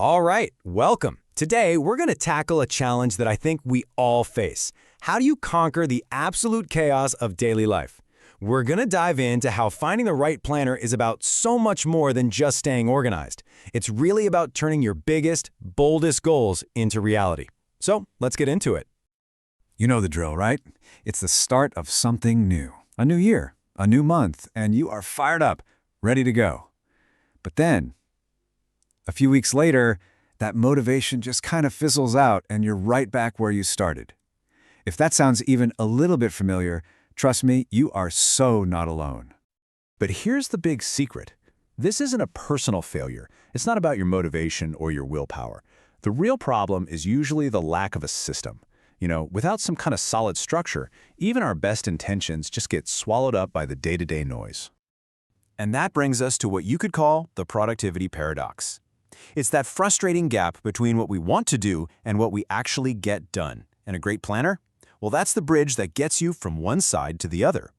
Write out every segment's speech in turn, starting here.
All right, welcome. Today, we're going to tackle a challenge that I think we all face. How do you conquer the absolute chaos of daily life? We're going to dive into how finding the right planner is about so much more than just staying organized. It's really about turning your biggest, boldest goals into reality. So, let's get into it. You know the drill, right? It's the start of something new. A new year, a new month, and you are fired up, ready to go. But then, a few weeks later, that motivation just kind of fizzles out and you're right back where you started. If that sounds even a little bit familiar, trust me, you are so not alone. But here's the big secret. This isn't a personal failure. It's not about your motivation or your willpower. The real problem is usually the lack of a system. Without some kind of solid structure, even our best intentions just get swallowed up by the day-to-day noise. And that brings us to what you could call the productivity paradox. It's that frustrating gap between what we want to do and what we actually get done. And a great planner? Well, that's the bridge that gets you from one side to the other.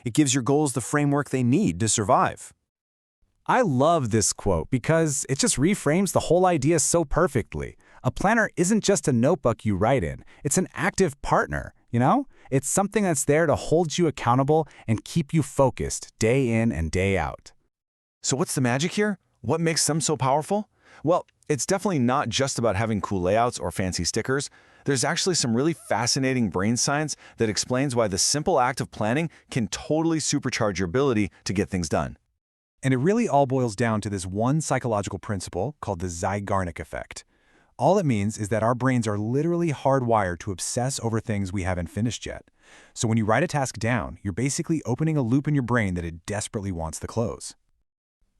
It gives your goals the framework they need to survive. I love this quote because it just reframes the whole idea so perfectly. A planner isn't just a notebook you write in. It's an active partner, It's something that's there to hold you accountable and keep you focused day in and day out. So what's the magic here? What makes them so powerful? Well, it's definitely not just about having cool layouts or fancy stickers. There's actually some really fascinating brain science that explains why the simple act of planning can totally supercharge your ability to get things done. And it really all boils down to this one psychological principle called the Zeigarnik effect. All it means is that our brains are literally hardwired to obsess over things we haven't finished yet. So when you write a task down, you're basically opening a loop in your brain that it desperately wants to close.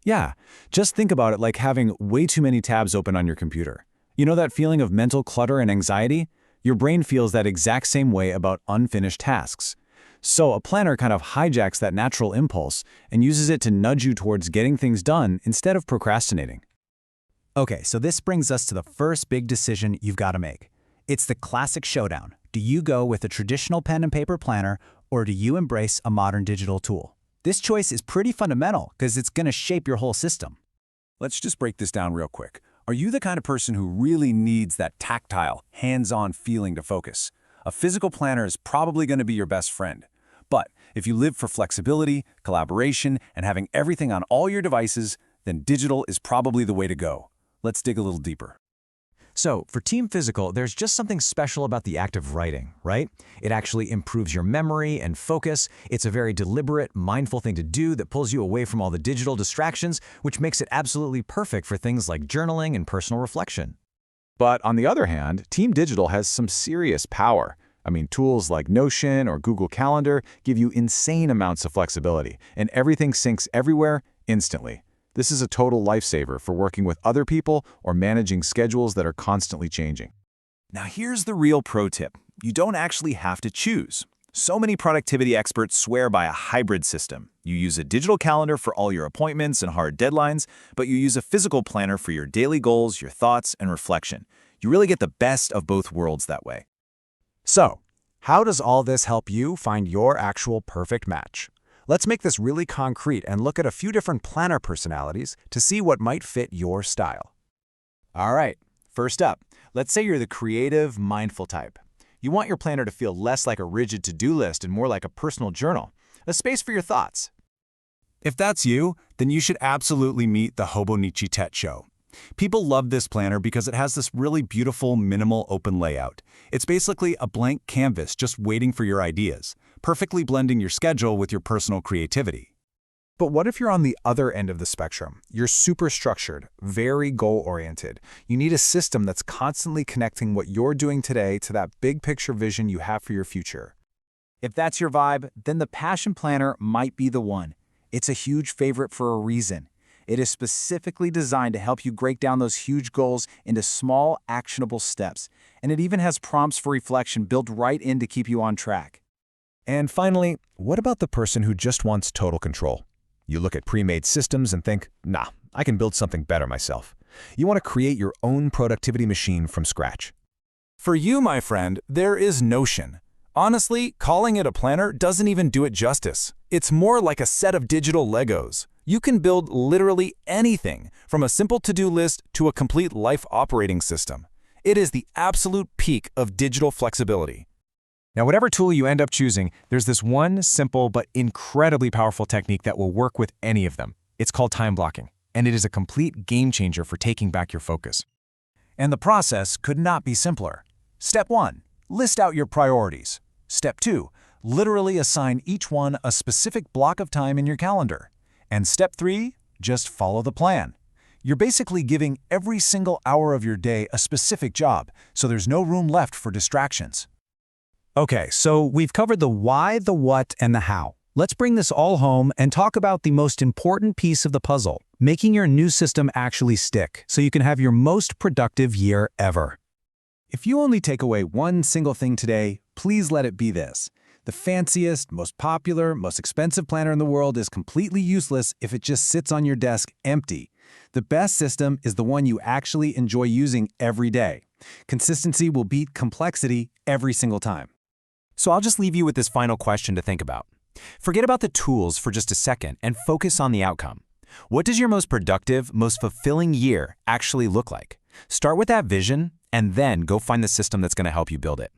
Yeah, just think about it like having way too many tabs open on your computer. You know that feeling of mental clutter and anxiety? Your brain feels that exact same way about unfinished tasks. So a planner kind of hijacks that natural impulse and uses it to nudge you towards getting things done instead of procrastinating. Okay, so this brings us to the first big decision you've got to make. It's the classic showdown. Do you go with a traditional pen and paper planner, or do you embrace a modern digital tool? This choice is pretty fundamental because it's going to shape your whole system. Let's just break this down real quick. Are you the kind of person who really needs that tactile, hands-on feeling to focus? A physical planner is probably going to be your best friend. But if you live for flexibility, collaboration, and having everything on all your devices, then digital is probably the way to go. Let's dig a little deeper. So, for Team Physical, there's just something special about the act of writing, right? It actually improves your memory and focus. It's a very deliberate, mindful thing to do that pulls you away from all the digital distractions, which makes it absolutely perfect for things like journaling and personal reflection. But on the other hand, Team Digital has some serious power. Tools like Notion or Google Calendar give you insane amounts of flexibility, and everything syncs everywhere instantly. This is a total lifesaver for working with other people or managing schedules that are constantly changing. Now here's the real pro tip. You don't actually have to choose. So many productivity experts swear by a hybrid system. You use a digital calendar for all your appointments and hard deadlines, but you use a physical planner for your daily goals, your thoughts, and reflection. You really get the best of both worlds that way. So, how does all this help you find your actual perfect match? Let's make this really concrete and look at a few different planner personalities to see what might fit your style. All right, first up, let's say you're the creative, mindful type. You want your planner to feel less like a rigid to-do list and more like a personal journal, a space for your thoughts. If that's you, then you should absolutely meet the Hobonichi Tet Show. People love this planner because it has this really beautiful, minimal open layout. It's basically a blank canvas just waiting for your ideas, perfectly blending your schedule with your personal creativity. But what if you're on the other end of the spectrum? You're super structured, very goal-oriented. You need a system that's constantly connecting what you're doing today to that big picture vision you have for your future. If that's your vibe, then the Passion Planner might be the one. It's a huge favorite for a reason. It is specifically designed to help you break down those huge goals into small, actionable steps. And it even has prompts for reflection built right in to keep you on track. And finally, what about the person who just wants total control? You look at pre-made systems and think, nah, I can build something better myself. You want to create your own productivity machine from scratch. For you, my friend, there is Notion. Honestly, calling it a planner doesn't even do it justice. It's more like a set of digital Legos. You can build literally anything, from a simple to-do list to a complete life operating system. It is the absolute peak of digital flexibility. Now, whatever tool you end up choosing, there's this one simple but incredibly powerful technique that will work with any of them. It's called time blocking, and it is a complete game changer for taking back your focus. And the process could not be simpler. Step 1. List out your priorities. Step 2. Literally assign each one a specific block of time in your calendar. And Step 3. Just follow the plan. You're basically giving every single hour of your day a specific job, so there's no room left for distractions. Okay, so we've covered the why, the what, and the how. Let's bring this all home and talk about the most important piece of the puzzle, making your new system actually stick so you can have your most productive year ever. If you only take away one single thing today, please let it be this. The fanciest, most popular, most expensive planner in the world is completely useless if it just sits on your desk empty. The best system is the one you actually enjoy using every day. Consistency will beat complexity every single time. So I'll just leave you with this final question to think about. Forget about the tools for just a second and focus on the outcome. What does your most productive, most fulfilling year actually look like? Start with that vision and then go find the system that's going to help you build it.